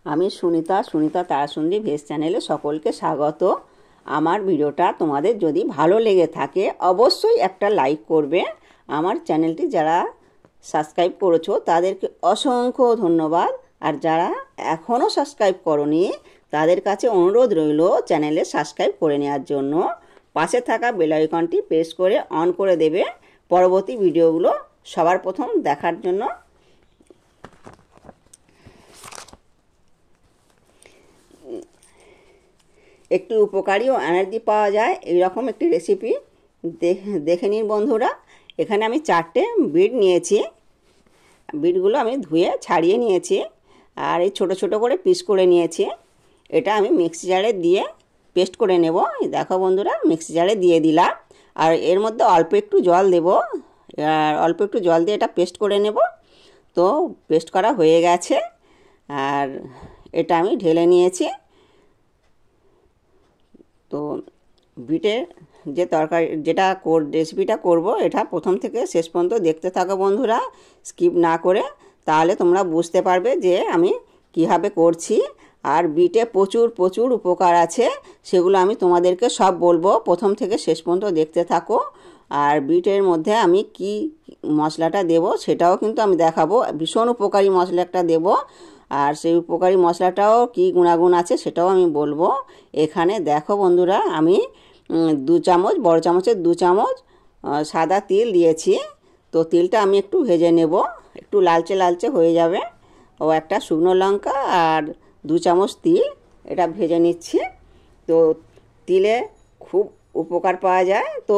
আমি সুনিতা তারাসুন্দরী ভেজ চ্যানেলে সকলকে স্বাগত। আমার ভিডিওটা তোমাদের যদি ভালো লেগে থাকে অবশ্যই একটা লাইক করবে। আমার চ্যানেলটি যারা সাবস্ক্রাইব করেছো তাদেরকে অসংখ্য ধন্যবাদ। আর যারা এখনও সাবস্ক্রাইব করোনি তাদের কাছে অনুরোধ রইল চ্যানেলে সাবস্ক্রাইব করে নেওয়ার জন্য। পাশে থাকা বেল আইকনটি প্রেস করে অন করে দেবে পরবর্তী ভিডিওগুলো সবার প্রথম দেখার জন্য। একটি উপকারী ও এনার্জি পাওয়া যায় এইরকম একটি রেসিপি দেখে নিন বন্ধুরা। এখানে আমি 4টে বিট নিয়েছি। বিটগুলো আমি ধুয়ে ছাড়িয়ে নিয়েছি আর এই ছোট ছোট করে পিস করে নিয়েছি। এটা আমি মিক্সি জারে দিয়ে পেস্ট করে নেব। দেখো বন্ধুরা, মিক্সি জারে দিয়ে দিলাম আর এর মধ্যে অল্প একটু জল দেব। আর অল্প একটু জল দিয়ে এটা পেস্ট করে নেব। তো পেস্ট করা হয়ে গেছে আর এটা আমি ঢেলে নিয়েছি। তো বিটের যে তরকারি রেসিপিটা করব এটা প্রথম থেকে শেষ পর্যন্ত দেখতে থাকো বন্ধুরা, স্কিপ না করে। তাহলে তোমরা বুঝতে পারবে যে আমি কীভাবে করছি। আর বিটে প্রচুর প্রচুর উপকার আছে, সেগুলো আমি তোমাদেরকে সব বলবো। প্রথম থেকে শেষ পর্যন্ত দেখতে থাকো। আর বিটের মধ্যে আমি কি মশলাটা দেব সেটাও কিন্তু আমি দেখাবো। ভীষণ উপকারী মশলা একটা দেব আর সেই উপকারী মশলাটাও কি গুণাগুণ আছে সেটাও আমি বলবো। এখানে দেখো বন্ধুরা, আমি 2 চামচ, বড় চামচের 2 চামচ সাদা তিল দিয়েছি। তো তিলটা আমি একটু ভেজে নেব, একটু লালচে লালচে হয়ে যাবে। ও একটা শুকনো লঙ্কা আর 2 চামচ তিল, এটা ভেজে নিচ্ছি। তো তিলে খুব উপকার পাওয়া যায়। তো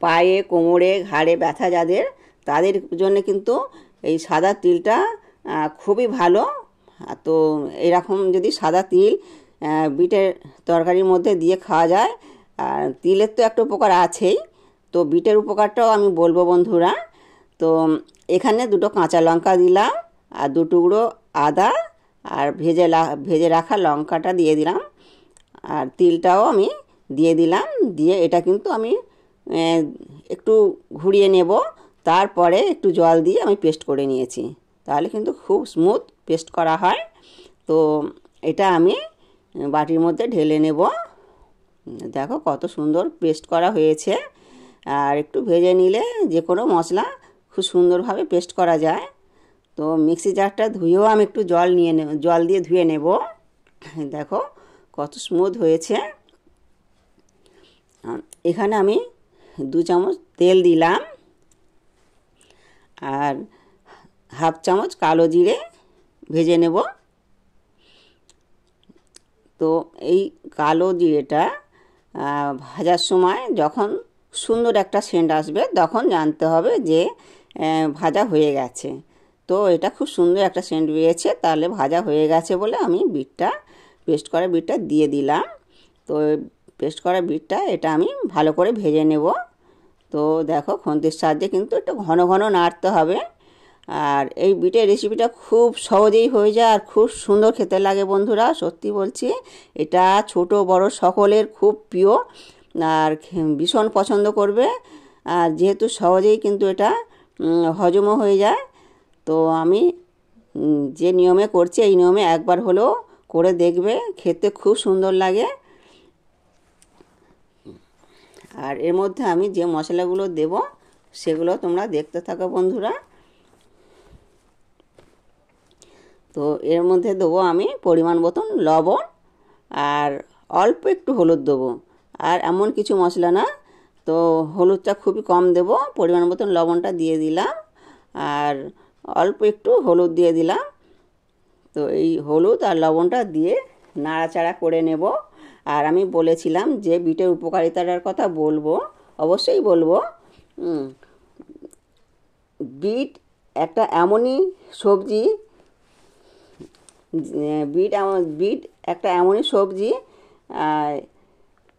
পায়ে, কোমরে, ঘাড়ে ব্যথা যাদের, তাদের জন্য কিন্তু এই সাদা তিলটা খুবই ভালো। তো এরকম যদি সাদা তিল বিটের তরকারির মধ্যে দিয়ে খাওয়া যায়, আর তিলের তো একটা উপকার আছেই, তো বিটের উপকারটাও আমি বলবো বন্ধুরা। তো এখানে 2টো কাঁচা লঙ্কা দিলাম আর 2 টুকরো আদা আর ভেজে রাখা লঙ্কাটা দিয়ে দিলাম আর তিলটাও আমি দিয়ে দিলাম। দিয়ে এটা কিন্তু আমি একটু ঘুরিয়ে নেব। তারপরে একটু জল দিয়ে আমি পেস্ট করে নিয়েছি, তাহলে কিন্তু খুব স্মুথ পেস্ট করা হয়। তো এটা আমি বাটির মধ্যে ঢেলে নেব। দেখো কত সুন্দর পেস্ট করা হয়েছে। আর একটু ভেজে নিলে যে কোনো মশলা খুব সুন্দরভাবে পেস্ট করা যায়। তো মিক্সি জারটা ধুয়েও আমি একটু জল দিয়ে ধুয়ে নেব। দেখো কত স্মুথ হয়েছে। এখানে আমি 2 চামচ তেল দিলাম আর হাফ চামচ কালো জিরে ভেজে নেব। তো এই কালো জিরেটা ভাজার সময় যখন সুন্দর একটা সেন্ট আসবে তখন জানতে হবে যে ভাজা হয়ে গেছে। তো এটা খুব সুন্দর একটা সেন্ট বেরিয়েছে, তাহলে ভাজা হয়ে গেছে বলে আমি পেস্ট করা বিটটা দিয়ে দিলাম। তো পেস্ট করা বিটটা এটা আমি ভালো করে ভেজে নেব। তো দেখো খুন্তির সাহায্যে কিন্তু একটু ঘন ঘন নাড়তে হবে। আর এই বিটের রেসিপিটা খুব সহজেই হয়ে যায় আর খুব সুন্দর খেতে লাগে বন্ধুরা, সত্যি বলছি। এটা ছোট বড় সকলের খুব প্রিয় আর ভীষণ পছন্দ করবে। আর যেহেতু সহজেই কিন্তু এটা হজমও হয়ে যায়। তো আমি যে নিয়মে করছি এই নিয়মে একবার হলেও করে দেখবে, খেতে খুব সুন্দর লাগে। আর এর মধ্যে আমি যে মশলাগুলো দেব সেগুলো তোমরা দেখতে থাকো বন্ধুরা। তো এর মধ্যে দেবো আমি পরিমাণ মতন লবণ আর অল্প একটু হলুদ দেবো। আর এমন কিছু মশলা না, তো হলুদটা খুবই কম দেব, পরিমাণ মতন লবণটা দিয়ে দিলাম আর অল্প একটু হলুদ দিয়ে দিলাম। তো এই হলুদ আর লবণটা দিয়ে নাড়াচাড়া করে নেব। আর আমি বলেছিলাম যে বিটের উপকারিতার কথা বলবো, অবশ্যই বলবো। বিট একটা এমনই সবজি, বিট একটা এমনই সবজি,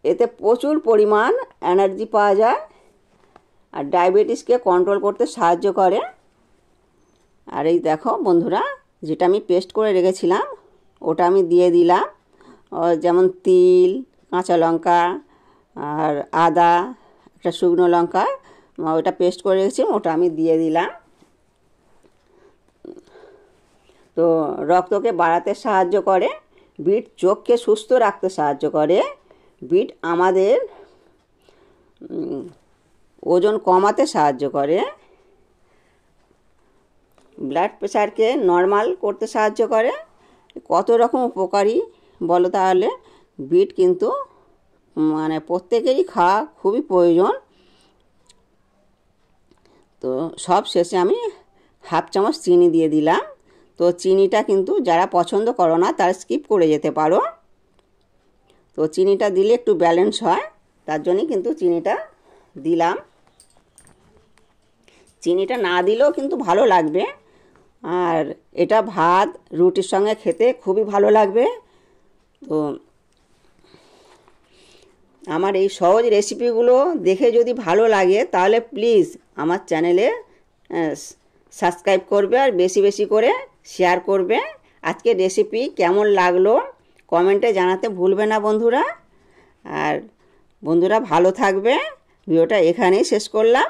এতে প্রচুর পরিমাণ এনার্জি পাওয়া যায় আর ডায়াবেটিসকে কন্ট্রোল করতে সাহায্য করে। আর এই দেখো বন্ধুরা, যেটা আমি পেস্ট করে রেখেছিলাম ওটা আমি দিয়ে দিলাম। যেমন তিল, কাঁচা লঙ্কা আর আদা, একটা শুকনো লঙ্কা, ওটা পেস্ট করে রেখেছি, ওটা আমি দিয়ে দিলাম। তো রক্তকে বাড়াতে সাহায্য করে, বিট চোখকে সুস্থ রাখতে সাহায্য করে, বিট আমাদের ওজন কমাতে সাহায্য করে, ব্লাড প্রেশারকে নর্মাল করতে সাহায্য করে। কত রকম উপকারী বলো তাহলে। বিট কিন্তু মানে প্রত্যেকেরই খাওয়া খুবই প্রয়োজন। তো সব শেষে আমি হাফ চামচ চিনি দিয়ে দিলাম। তো চিনিটা কিন্তু যারা পছন্দ করো না তারা স্কিপ করে যেতে পারো। তো চিনিটা দিলে একটু ব্যালেন্স হয়, তার জন্যই কিন্তু চিনিটা দিলাম। চিনিটা না দিলেও কিন্তু ভালো লাগবে, আর এটা ভাত রুটির সঙ্গে খেতে খুবই ভালো লাগবে। তো আমার এই সহজ রেসিপিগুলো দেখে যদি ভালো লাগে তাহলে প্লিজ আমার চ্যানেলে সাবস্ক্রাইব করবে আর বেশি বেশি করে শেয়ার করবে। আজকে রেসিপি কেমন লাগলো কমেন্টে জানাতে ভুলবে না বন্ধুরা। আর বন্ধুরা ভালো থাকবে। ভিডিওটা এখানেই শেষ করলাম।